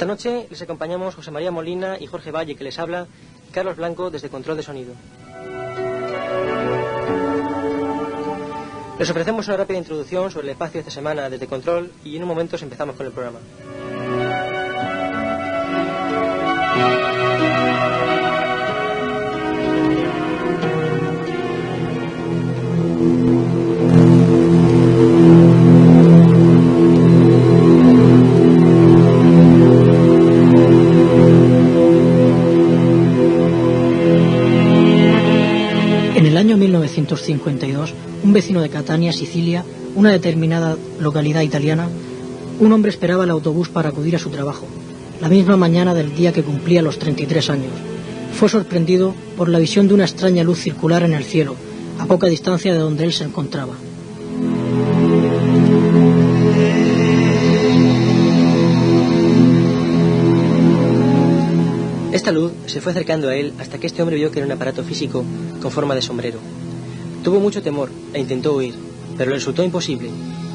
Esta noche les acompañamos José María Molina y Jorge Valle, que les habla, y Carlos Blanco desde Control de Sonido. Les ofrecemos una rápida introducción sobre el espacio de esta semana desde Control y en un momento empezamos con el programa. En el año 1952, un vecino de Catania, Sicilia, una determinada localidad italiana, un hombre esperaba el autobús para acudir a su trabajo, la misma mañana del día que cumplía los 33 años. Fue sorprendido por la visión de una extraña luz circular en el cielo, a poca distancia de donde él se encontraba. Esta luz se fue acercando a él hasta que este hombre vio que era un aparato físico con forma de sombrero. Tuvo mucho temor e intentó huir, pero le resultó imposible,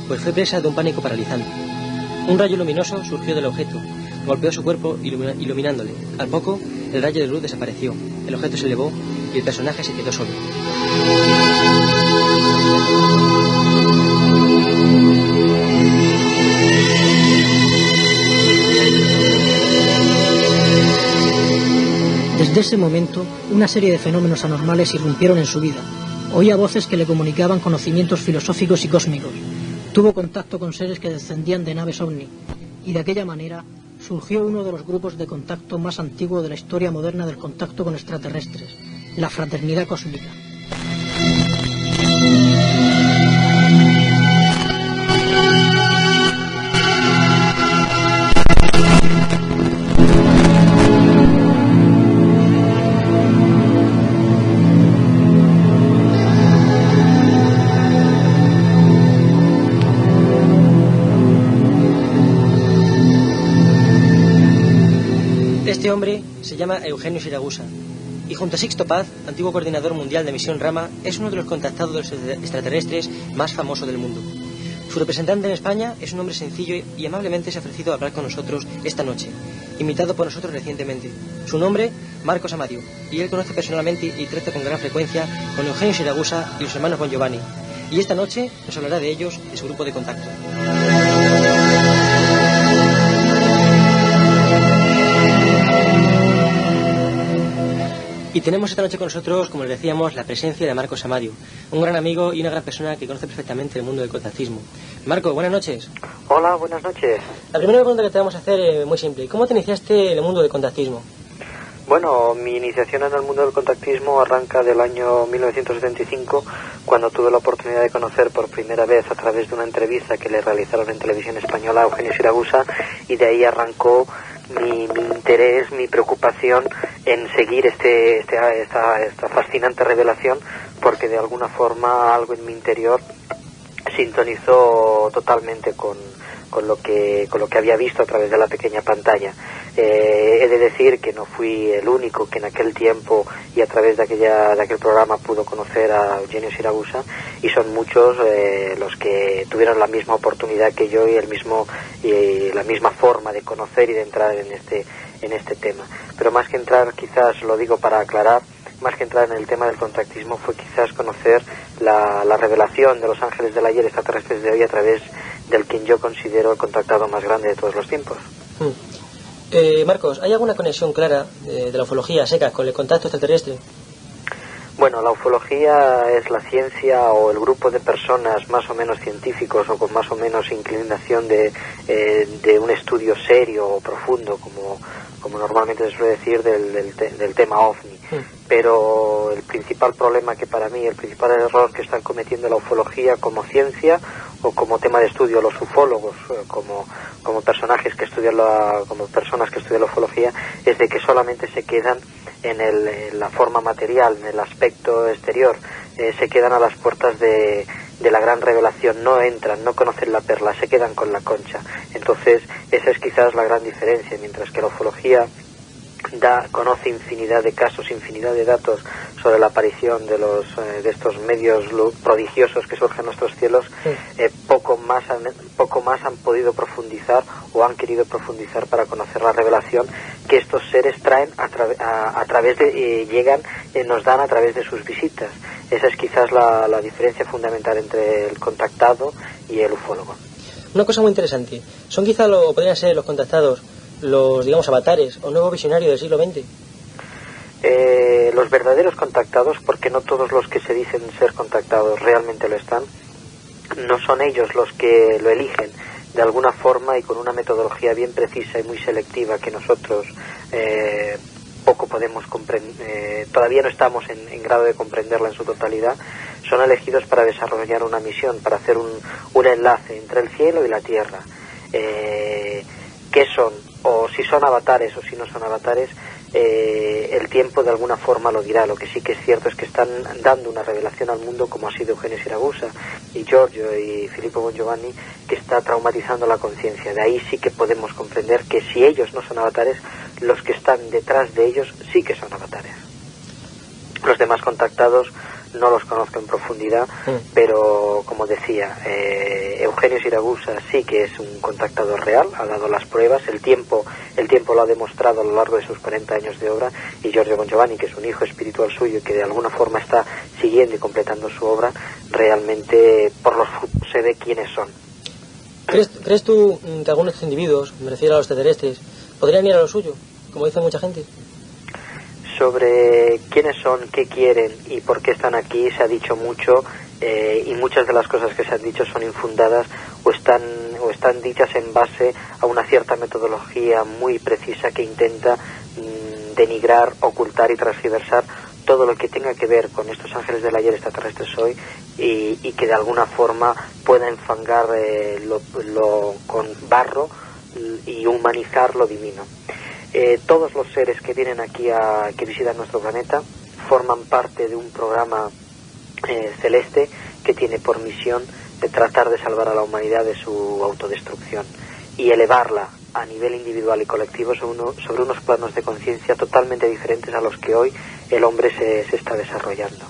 pues fue presa de un pánico paralizante. Un rayo luminoso surgió del objeto, golpeó su cuerpo iluminándole. Al poco, el rayo de luz desapareció, el objeto se elevó y el personaje se quedó solo. Desde ese momento, una serie de fenómenos anormales irrumpieron en su vida. Oía voces que le comunicaban conocimientos filosóficos y cósmicos. Tuvo contacto con seres que descendían de naves ovni. Y de aquella manera surgió uno de los grupos de contacto más antiguo de la historia moderna del contacto con extraterrestres, la Fraternidad Cósmica. Este hombre se llama Eugenio Siragusa y junto a Sixto Paz, antiguo coordinador mundial de Misión Rama, es uno de los contactados de los extraterrestres más famosos del mundo. Su representante en España es un hombre sencillo y amablemente se ha ofrecido a hablar con nosotros esta noche, invitado por nosotros recientemente. Su nombre, Marcos Amadio, y él conoce personalmente y trata con gran frecuencia con Eugenio Siragusa y los hermanos Bon Giovanni. Y esta noche nos hablará de ellos y su grupo de contacto. Y tenemos esta noche con nosotros, como les decíamos, la presencia de Marcos Amadio, un gran amigo y una gran persona que conoce perfectamente el mundo del contactismo. Marco, buenas noches. Hola, buenas noches. La primera pregunta que te vamos a hacer es muy simple. ¿Cómo te iniciaste en el mundo del contactismo? Bueno, mi iniciación en el mundo del contactismo arranca del año 1975, cuando tuve la oportunidad de conocer por primera vez a través de una entrevista que le realizaron en televisión española a Eugenio Siragusa, y de ahí arrancó mi interés, mi preocupación en seguir esta fascinante revelación, porque de alguna forma algo en mi interior sintonizó totalmente con lo que había visto a través de la pequeña pantalla. He de decir que no fui el único que en aquel tiempo y a través de aquel programa pudo conocer a Eugenio Siragusa, y son muchos los que tuvieron la misma oportunidad que yo y la misma forma de conocer y de entrar en este tema. Pero más que entrar, quizás lo digo para aclarar, más que entrar en el tema del contactismo fue quizás conocer la revelación de los ángeles del ayer, extraterrestres de hoy, a través del quien yo considero el contactado más grande de todos los tiempos. Marcos, ¿hay alguna conexión clara de la ufología seca con el contacto extraterrestre? Bueno, la ufología es la ciencia o el grupo de personas más o menos científicos o con más o menos inclinación de un estudio serio o profundo, como normalmente se suele decir, del tema OVNI. Pero el principal problema que para mí, el principal error que están cometiendo la ufología como ciencia o como tema de estudio los ufólogos, como personajes que estudian como personas que estudian la ufología, es de que solamente se quedan en la forma material, en el aspecto exterior, se quedan a las puertas de la gran revelación, no entran, no conocen la perla, se quedan con la concha. Entonces esa es quizás la gran diferencia, mientras que la ufología conoce infinidad de casos, infinidad de datos sobre la aparición de estos medios prodigiosos que surgen en nuestros cielos. Poco más han podido profundizar o han querido profundizar para conocer la revelación que estos seres traen a través de nos dan a través de sus visitas. Esa es quizás la diferencia fundamental entre el contactado y el ufólogo. Una cosa muy interesante, ¿son quizá podrían ser los contactados los, digamos, avatares o nuevos visionarios del siglo XX? Los verdaderos contactados, porque no todos los que se dicen ser contactados realmente lo están, no son ellos los que lo eligen de alguna forma y con una metodología bien precisa y muy selectiva que nosotros poco podemos comprender, todavía no estamos en grado de comprenderla en su totalidad. Son elegidos para desarrollar una misión, para hacer un enlace entre el cielo y la tierra. ¿Qué son? O si son avatares o si no son avatares, el tiempo de alguna forma lo dirá. Lo que sí que es cierto es que están dando una revelación al mundo, como ha sido Eugenio Siragusa y Giorgio y Filippo Bongiovanni, que está traumatizando la conciencia. De ahí sí que podemos comprender que si ellos no son avatares, los que están detrás de ellos sí que son avatares. Los demás contactados no los conozco en profundidad, pero como decía, Eugenio Siragusa sí que es un contactado real, ha dado las pruebas, el tiempo lo ha demostrado a lo largo de sus 40 años de obra, y Giorgio Bongiovanni, que es un hijo espiritual suyo y que de alguna forma está siguiendo y completando su obra, realmente por los frutos se ve quiénes son. ¿Crees tú que algunos individuos, me refiero a los extraterrestres, podrían ir a lo suyo, como dice mucha gente? Sobre quiénes son, qué quieren y por qué están aquí se ha dicho mucho, y muchas de las cosas que se han dicho son infundadas o están dichas en base a una cierta metodología muy precisa que intenta denigrar, ocultar y transgiversar todo lo que tenga que ver con estos ángeles del ayer, extraterrestres hoy, y que de alguna forma pueda enfangar con barro y humanizar lo divino. Todos los seres que vienen aquí que visitan nuestro planeta forman parte de un programa celeste que tiene por misión de tratar de salvar a la humanidad de su autodestrucción y elevarla a nivel individual y colectivo sobre unos planos de conciencia totalmente diferentes a los que hoy el hombre se está desarrollando.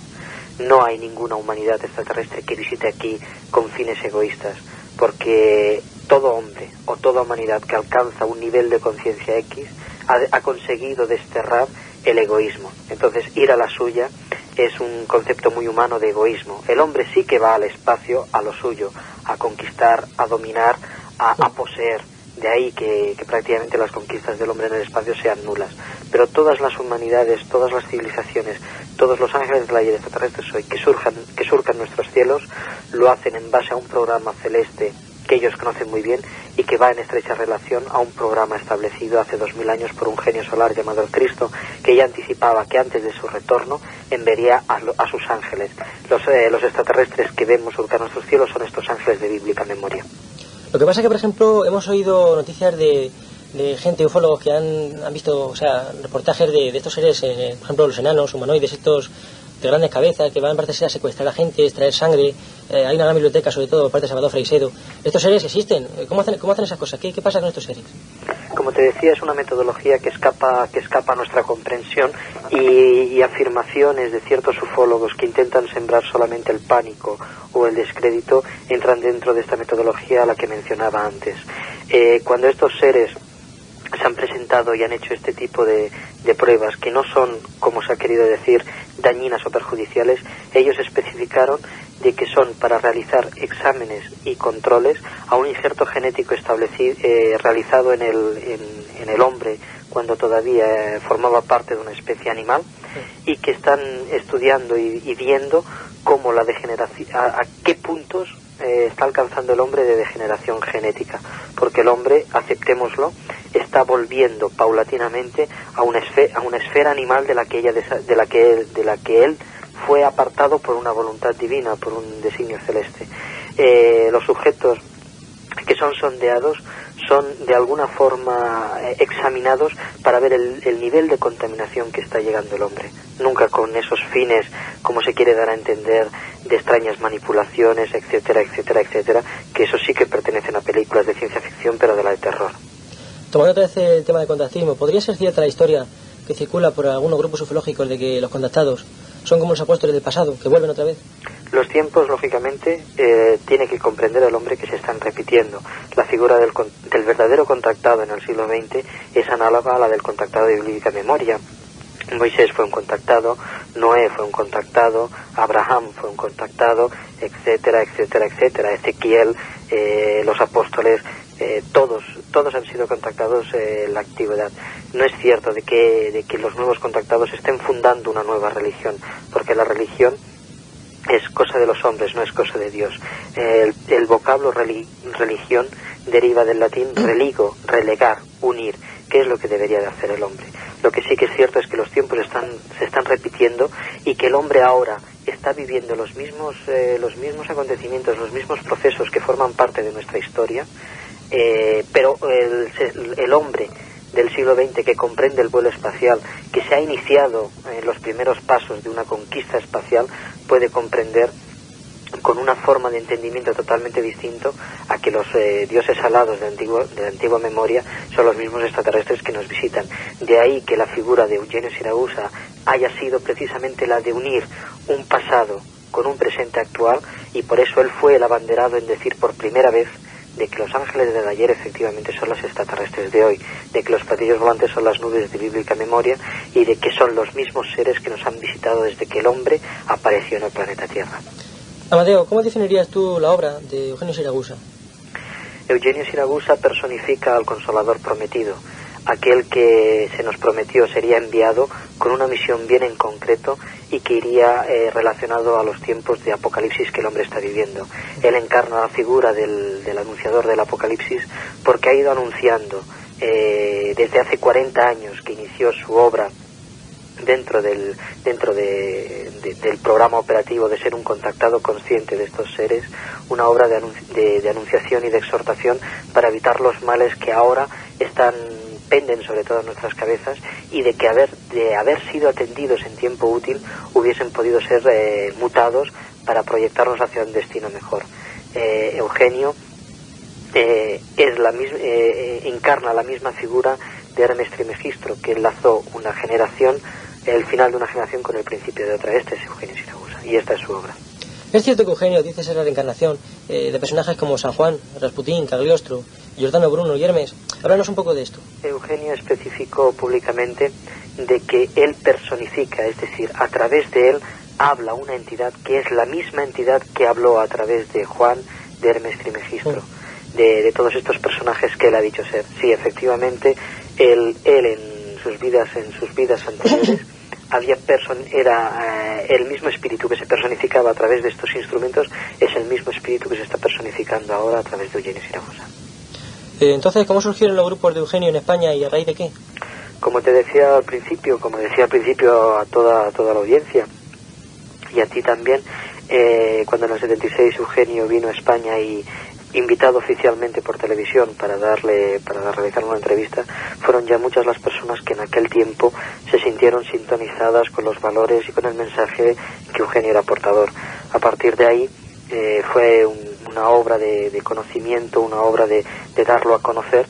No hay ninguna humanidad extraterrestre que visite aquí con fines egoístas, porque todo hombre o toda humanidad que alcanza un nivel de conciencia X ha conseguido desterrar el egoísmo. Entonces, ir a la suya es un concepto muy humano de egoísmo. El hombre sí que va al espacio a lo suyo, a conquistar, a dominar, a poseer. De ahí que prácticamente las conquistas del hombre en el espacio sean nulas. Pero todas las humanidades, todas las civilizaciones, todos los ángeles del ayer, extraterrestres hoy, que surcan nuestros cielos, lo hacen en base a un programa celeste que ellos conocen muy bien y que va en estrecha relación a un programa establecido hace 2000 años por un genio solar llamado el Cristo, que ya anticipaba que antes de su retorno enviaría a sus ángeles. Los extraterrestres que vemos surcar nuestros cielos son estos ángeles de bíblica memoria. Lo que pasa es que, por ejemplo, hemos oído noticias de gente, ufólogos, que han visto, o sea, reportajes de estos seres, por ejemplo, los enanos, humanoides, estos de grandes cabezas, que van, parece, a secuestrar a gente, extraer sangre. Hay una gran biblioteca, sobre todo, por parte de Salvador Freixedo. ¿Estos seres existen? ¿Cómo hacen esas cosas? ¿Qué pasa con estos seres? Como te decía, es una metodología que escapa a nuestra comprensión, y afirmaciones de ciertos ufólogos que intentan sembrar solamente el pánico o el descrédito entran dentro de esta metodología a la que mencionaba antes. Cuando estos seres se han presentado y han hecho este tipo de pruebas que no son, como se ha querido decir, dañinas o perjudiciales, ellos especificaron de que son para realizar exámenes y controles a un injerto genético establecido, realizado en el hombre cuando todavía formaba parte de una especie animal, y que están estudiando y viendo cómo la degeneración, a qué puntos está alcanzando el hombre de degeneración genética, porque el hombre, aceptémoslo, está volviendo paulatinamente a una esfera animal de la que él fue apartado por una voluntad divina, por un designio celeste. Los sujetos que son sondeados son de alguna forma examinados para ver el nivel de contaminación que está llegando el hombre, nunca con esos fines, como se quiere dar a entender, de extrañas manipulaciones, etcétera, etcétera, etcétera, que eso sí que pertenecen a películas de ciencia ficción, pero de la de terror. Tomando otra vez el tema del contactismo, ¿podría ser cierta la historia que circula por algunos grupos ufológicos de que los contactados son como los apóstoles del pasado, que vuelven otra vez? Los tiempos, lógicamente, tiene que comprender el hombre que se están repitiendo. La figura del verdadero contactado en el siglo XX es análoga a la del contactado de bíblica memoria. Moisés fue un contactado, Noé fue un contactado, Abraham fue un contactado, etcétera, etcétera, etcétera. Ezequiel, los apóstoles, todos han sido contactados en la antigüedad. No es cierto de que los nuevos contactados estén fundando una nueva religión, porque la religión es cosa de los hombres, no es cosa de Dios. El vocablo religión deriva del latín religo, relegar, unir, que es lo que debería de hacer el hombre. Lo que sí que es cierto es que los tiempos se están repitiendo y que el hombre ahora está viviendo los mismos acontecimientos, los mismos procesos que forman parte de nuestra historia, pero el hombre del siglo XX que comprende el vuelo espacial, que se ha iniciado en los primeros pasos de una conquista espacial, puede comprender con una forma de entendimiento totalmente distinto a que los dioses alados de la antigua memoria son los mismos extraterrestres que nos visitan. De ahí que la figura de Eugenio Siragusa haya sido precisamente la de unir un pasado con un presente actual, y por eso él fue el abanderado en decir por primera vez de que los ángeles del ayer efectivamente son los extraterrestres de hoy, de que los platillos volantes son las nubes de bíblica memoria y de que son los mismos seres que nos han visitado desde que el hombre apareció en el planeta Tierra. Amadeo, ¿cómo definirías tú la obra de Eugenio Siragusa? Eugenio Siragusa personifica al Consolador prometido, aquel que se nos prometió sería enviado con una misión bien en concreto y que iría relacionado a los tiempos de apocalipsis que el hombre está viviendo. Él encarna la figura del anunciador del apocalipsis porque ha ido anunciando desde hace 40 años que inició su obra dentro del programa operativo de ser un contactado consciente de estos seres, una obra de anunciación y de exhortación para evitar los males que ahora penden sobre todas nuestras cabezas, y de que de haber sido atendidos en tiempo útil hubiesen podido ser mutados para proyectarnos hacia un destino mejor. Eugenio encarna la misma figura de Hermes Trismegisto, que enlazó el final de una generación con el principio de otra. Este es Eugenio Siragusa y esta es su obra. Es cierto que Eugenio dice ser la reencarnación de personajes como San Juan, Rasputín, Cagliostro, Giordano Bruno y Hermes. Háblanos un poco de esto. Eugenio especificó públicamente de que él personifica, es decir, a través de él habla una entidad que es la misma entidad que habló a través de Juan, de Hermes Trismegisto, de todos estos personajes que él ha dicho ser. Sí, efectivamente, él en sus vidas anteriores era el mismo espíritu que se personificaba a través de estos instrumentos, es el mismo espíritu que se está personificando ahora a través de Eugenio Siragusa. Entonces, ¿cómo surgieron los grupos de Eugenio en España y a raíz de qué? Como decía al principio a toda la audiencia y a ti también, cuando en el 76 Eugenio vino a España y invitado oficialmente por televisión para realizar una entrevista, fueron ya muchas las personas que en aquel tiempo se sintieron sintonizadas con los valores y con el mensaje que Eugenio era portador. A partir de ahí fue una obra de conocimiento, una obra de darlo a conocer,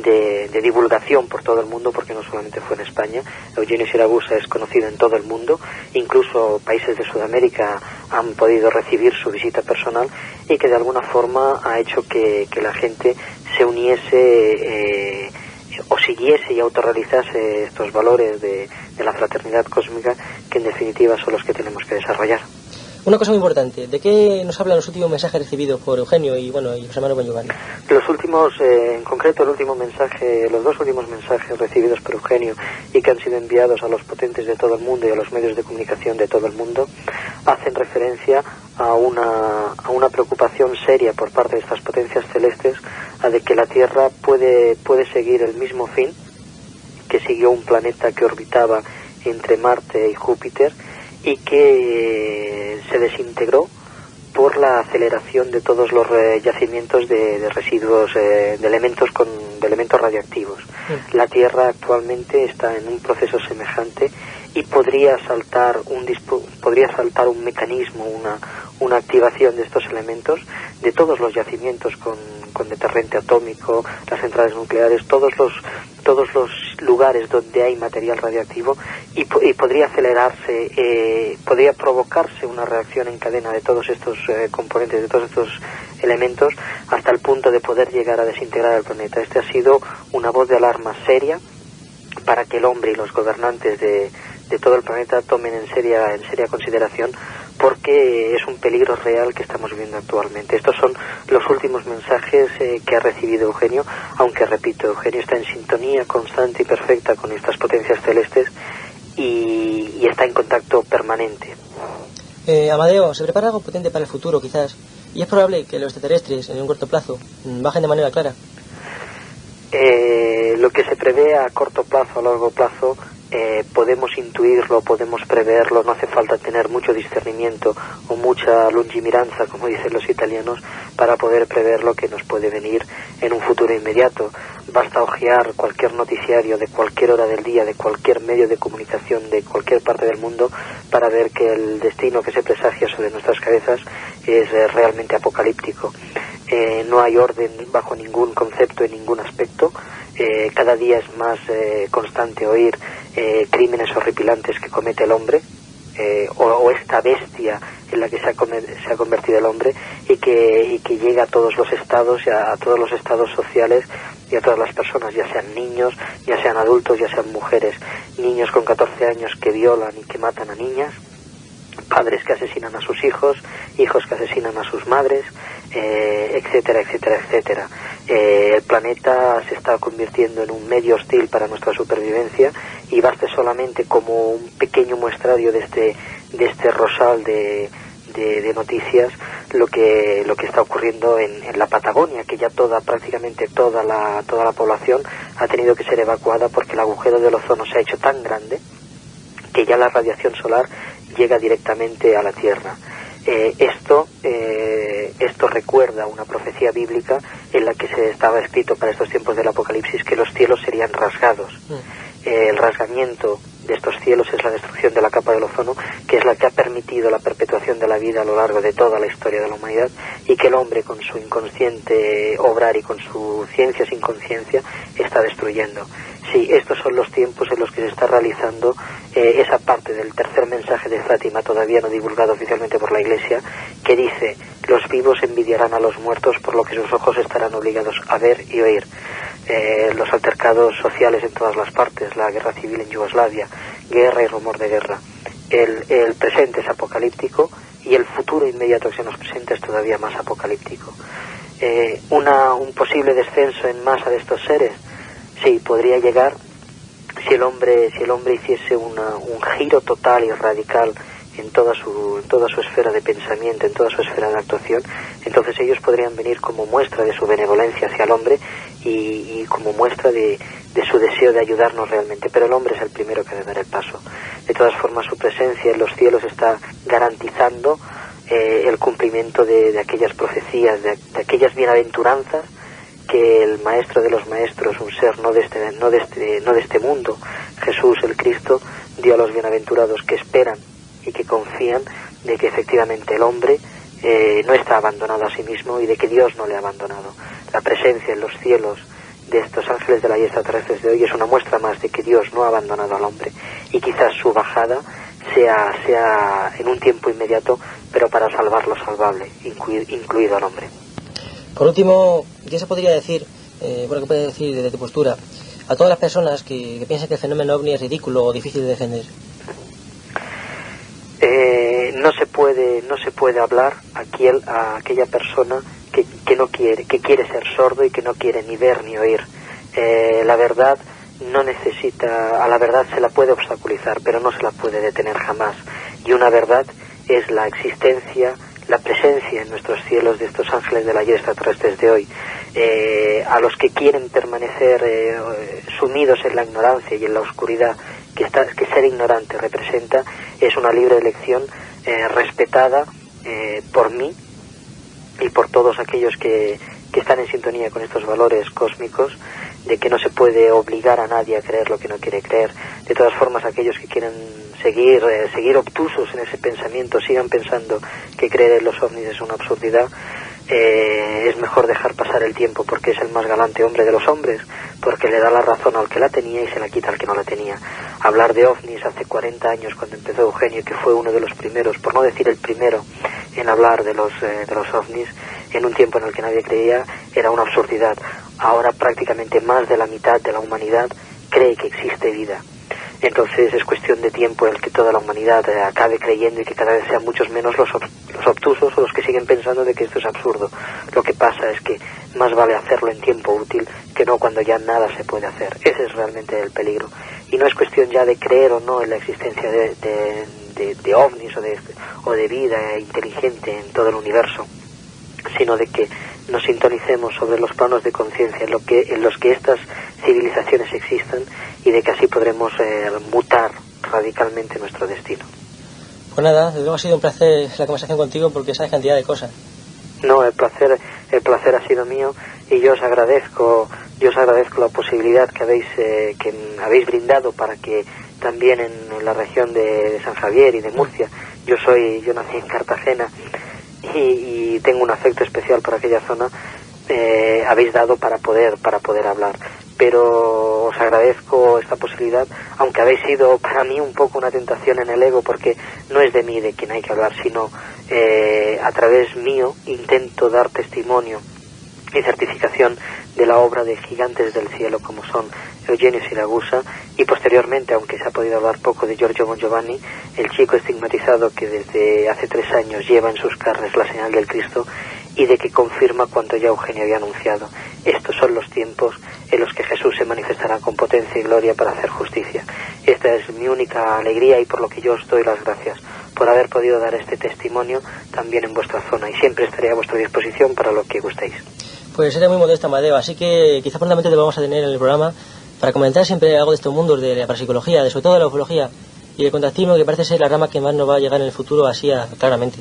de divulgación por todo el mundo, porque no solamente fue en España. Eugenio Siragusa es conocido en todo el mundo, incluso países de Sudamérica han podido recibir su visita personal, y que de alguna forma ha hecho que la gente se uniese o siguiese y autorrealizase estos valores de la fraternidad cósmica, que en definitiva son los que tenemos que desarrollar. Una cosa muy importante, ¿de qué nos hablan los últimos mensajes recibidos por Eugenio y los hermanos Banyugani? En concreto los dos últimos mensajes recibidos por Eugenio y que han sido enviados a los potentes de todo el mundo y a los medios de comunicación de todo el mundo, hacen referencia a una preocupación seria por parte de estas potencias celestes, a de que la Tierra puede seguir el mismo fin que siguió un planeta que orbitaba entre Marte y Júpiter, y que se desintegró por la aceleración de todos los yacimientos de residuos, de elementos radioactivos. La Tierra actualmente está en un proceso semejante y podría saltar un mecanismo, una activación de estos elementos, de todos los yacimientos con con deterrente atómico, las centrales nucleares, todos los lugares donde hay material radiactivo, y podría acelerarse, podría provocarse una reacción en cadena de todos estos componentes, de todos estos elementos, hasta el punto de poder llegar a desintegrar el planeta. Este ha sido una voz de alarma seria para que el hombre y los gobernantes de todo el planeta tomen en seria consideración, porque es un peligro real que estamos viviendo actualmente. Estos son los últimos mensajes que ha recibido Eugenio, aunque repito, Eugenio está en sintonía constante y perfecta con estas potencias celestes y está en contacto permanente. Amadeo, se prepara algo potente para el futuro, quizás, y es probable que los extraterrestres, en un corto plazo, bajen de manera clara. Lo que se prevé a corto plazo, a largo plazo, podemos intuirlo, podemos preverlo, no hace falta tener mucho discernimiento o mucha lungimiranza, como dicen los italianos, para poder prever lo que nos puede venir en un futuro inmediato. Basta hojear cualquier noticiario de cualquier hora del día, de cualquier medio de comunicación, de cualquier parte del mundo, para ver que el destino que se presagia sobre nuestras cabezas es realmente apocalíptico. No hay orden bajo ningún concepto, en ningún aspecto. Cada día es más constante oír crímenes horripilantes que comete el hombre, o esta bestia en la que se ha convertido el hombre, y que llega a todos los estados, a todos los estados sociales y a todas las personas, ya sean niños, ya sean adultos, ya sean mujeres. Niños con 14 años que violan y que matan a niñas, padres que asesinan a sus hijos, hijos que asesinan a sus madres, etcétera, etcétera, etcétera. El planeta se está convirtiendo en un medio hostil para nuestra supervivencia, y baste solamente como un pequeño muestrario de este rosal de noticias lo que está ocurriendo en la Patagonia, que ya prácticamente toda la población ha tenido que ser evacuada porque el agujero del ozono se ha hecho tan grande que ya la radiación solar llega directamente a la Tierra. Esto recuerda una profecía bíblica en la que se estaba escrito para estos tiempos del Apocalipsis que los cielos serían rasgados. El rasgamiento de estos cielos es la destrucción de la capa del ozono, que es la que ha permitido la perpetuación de la vida a lo largo de toda la historia de la humanidad, y que el hombre, con su inconsciente obrar y con su ciencia sin conciencia, está destruyendo. Sí, estos son los tiempos en los que se está realizando esa parte del tercer mensaje de Fátima, todavía no divulgado oficialmente por la Iglesia, que dice: los vivos envidiarán a los muertos por lo que sus ojos estarán obligados a ver y oír. Los altercados sociales en todas las partes, la guerra civil en Yugoslavia, guerra y rumor de guerra. El presente es apocalíptico, y el futuro inmediato que se nos presenta es todavía más apocalíptico. Un posible descenso en masa de estos seres, sí, podría llegar si el hombre hiciese un giro total y radical en toda su esfera de pensamiento, en toda su esfera de actuación. Entonces ellos podrían venir como muestra de su benevolencia hacia el hombre y como muestra de su deseo de ayudarnos realmente. Pero el hombre es el primero que debe dar el paso. De todas formas, su presencia en los cielos está garantizando el cumplimiento de aquellas profecías, de aquellas bienaventuranzas que el maestro de los maestros, un ser no de este mundo, Jesús el Cristo, dio a los bienaventurados, que esperan y que confían de que efectivamente el hombre no está abandonado a sí mismo, y de que Dios no le ha abandonado. La presencia en los cielos de estos ángeles de la guía extraterrestres de hoy es una muestra más de que Dios no ha abandonado al hombre, y quizás su bajada sea en un tiempo inmediato, pero para salvar lo salvable, incluido al hombre. Por último, ¿qué se podría decir, ¿qué puedes decir desde tu postura a todas las personas que piensan que el fenómeno ovni es ridículo o difícil de defender? No se puede hablar a aquella persona que no quiere, que quiere ser sordo y que no quiere ni ver ni oír. La verdad a la verdad se la puede obstaculizar, pero no se la puede detener jamás. Y una verdad es la existencia, la presencia en nuestros cielos de estos ángeles de la guía extraterrestres de hoy. A los que quieren permanecer sumidos en la ignorancia y en la oscuridad que ser ignorante representa, es una libre elección respetada por mí y por todos aquellos que están en sintonía con estos valores cósmicos, de que no se puede obligar a nadie a creer lo que no quiere creer. De todas formas, aquellos que quieren seguir obtusos en ese pensamiento, sigan pensando que creer en los ovnis es una absurdidad, es mejor dejar pasar el tiempo porque es el más galante hombre de los hombres, porque le da la razón al que la tenía y se la quita al que no la tenía. Hablar de ovnis hace 40 años, cuando empezó Eugenio, que fue uno de los primeros, por no decir el primero, en hablar de los ovnis, en un tiempo en el que nadie creía, era una absurdidad. Ahora prácticamente más de la mitad de la humanidad cree que existe vida. Entonces es cuestión de tiempo el que toda la humanidad acabe creyendo y que cada vez sean muchos menos los obtusos o los que siguen pensando de que esto es absurdo. Lo que pasa es que más vale hacerlo en tiempo útil que no cuando ya nada se puede hacer. Ese es realmente el peligro. Y no es cuestión ya de creer o no en la existencia de ovnis o de vida inteligente en todo el universo, sino de que nos sintonicemos sobre los planos de conciencia en los que estas civilizaciones existan y de que así podremos mutar radicalmente nuestro destino. Pues nada, desde luego ha sido un placer la conversación contigo porque sabes cantidad de cosas. No, el placer ha sido mío y yo os agradezco la posibilidad que habéis brindado para que también en la región de San Javier y de Murcia, yo nací en Cartagena y tengo un afecto especial por aquella zona, habéis dado para poder hablar. Pero os agradezco esta posibilidad, aunque habéis sido para mí un poco una tentación en el ego, porque no es de mí de quien hay que hablar, sino a través mío intento dar testimonio y certificación de la obra de gigantes del cielo como son Eugenio Siragusa y posteriormente, aunque se ha podido hablar poco, de Giorgio Bongiovanni, el chico estigmatizado que desde hace 3 años lleva en sus carnes la señal del Cristo y de que confirma cuanto ya Eugenio había anunciado. Estos son los tiempos en los que Jesús se manifestará con potencia y gloria para hacer justicia. Esta es mi única alegría y por lo que yo os doy las gracias por haber podido dar este testimonio también en vuestra zona, y siempre estaré a vuestra disposición para lo que gustéis. Pues eres muy modesto, Amadeo, así que quizá prontamente te vamos a tener en el programa para comentar siempre algo de estos mundos, de la parapsicología, sobre todo de la ufología y el contactismo, que parece ser la rama que más nos va a llegar en el futuro así claramente.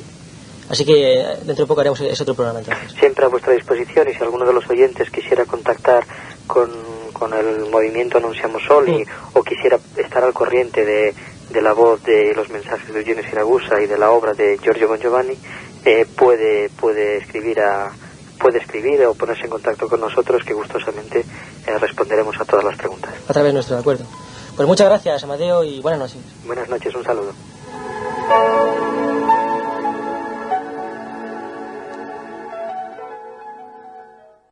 Así que dentro de poco haremos ese otro programa entonces. Siempre a vuestra disposición, y si alguno de los oyentes quisiera contactar con el movimiento Anunciamos Soli o quisiera estar al corriente de la voz de los mensajes de Eugenio Siragusa y de la obra de Giorgio Bongiovanni, puede escribir o ponerse en contacto con nosotros, que gustosamente responderemos a todas las preguntas. A través nuestro, de acuerdo. Pues muchas gracias, Amadeo, y buenas noches. Buenas noches, un saludo.